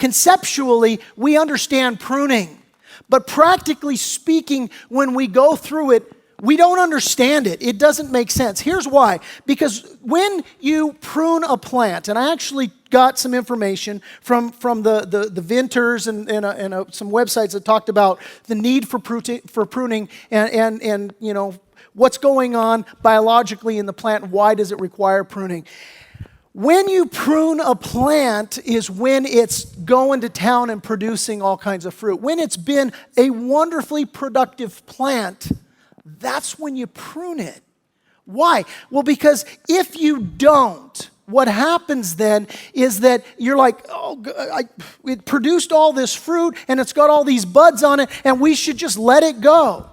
conceptually, we understand pruning. But practically speaking, when we go through it, we don't understand it. It doesn't make sense. Here's why. Because when you prune a plant, and I actually got some information from the Vinters and some websites that talked about the need for pruning and you know, what's going on biologically in the plant, why does it require pruning. When you prune a plant is when it's going to town and producing all kinds of fruit. When it's been a wonderfully productive plant, that's when you prune it. Why? Well, because if you don't, what happens then is that you're like, oh, it produced all this fruit and it's got all these buds on it and we should just let it go.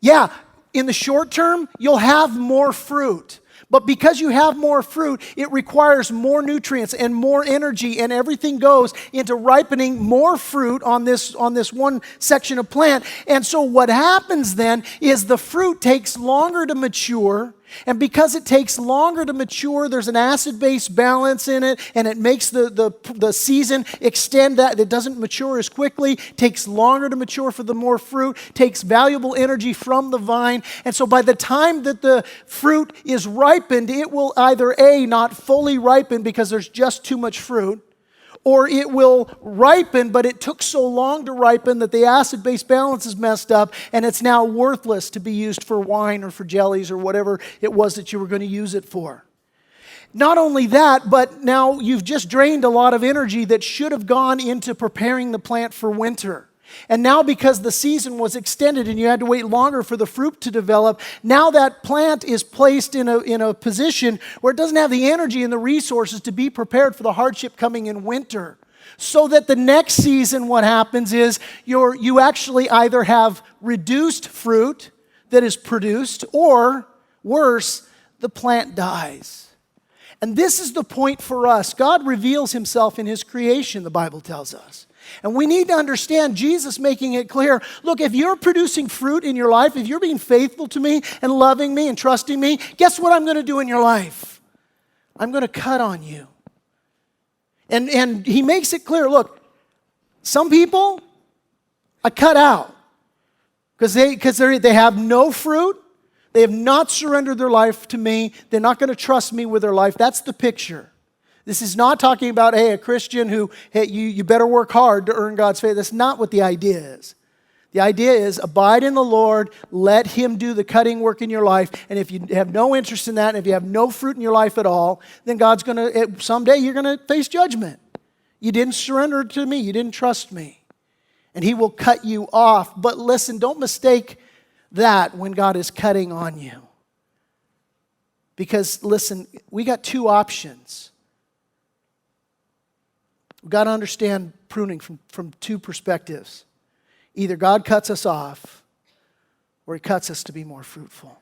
Yeah, in the short term, you'll have more fruit. But because you have more fruit, it requires more nutrients and more energy, and everything goes into ripening more fruit on this one section of plant. And so what happens then is the fruit takes longer to mature, and because it takes longer to mature, there's an acid-base balance in it, and it makes the season extend that. It doesn't mature as quickly, takes longer to mature for the more fruit, takes valuable energy from the vine. And so by the time that the fruit is ripened, it will either A, not fully ripen because there's just too much fruit, or it will ripen, but it took so long to ripen that the acid-base balance is messed up, and it's now worthless to be used for wine or for jellies or whatever it was that you were going to use it for. Not only that, but now you've just drained a lot of energy that should have gone into preparing the plant for winter. And now because the season was extended and you had to wait longer for the fruit to develop, now that plant is placed in a position where it doesn't have the energy and the resources to be prepared for the hardship coming in winter. So that the next season what happens is you actually either have reduced fruit that is produced, or worse, the plant dies. And this is the point for us. God reveals himself in his creation, the Bible tells us. And we need to understand Jesus making it clear, look, if you're producing fruit in your life, if you're being faithful to me and loving me and trusting me, guess what I'm going to do in your life? I'm going to cut on you. And he makes it clear, look, some people I cut out because they have no fruit. They have not surrendered their life to me. They're not going to trust me with their life. That's the picture. This is not talking about, hey, a Christian who, hey, you better work hard to earn God's favor. That's not what the idea is. The idea is abide in the Lord, let him do the cutting work in your life, and if you have no interest in that, and if you have no fruit in your life at all, then God's going to, someday you're going to face judgment. You didn't surrender to me. You didn't trust me. And he will cut you off. But listen, don't mistake that when God is cutting on you. Because listen, we got two options. We've got to understand pruning from two perspectives. Either God cuts us off, or he cuts us to be more fruitful.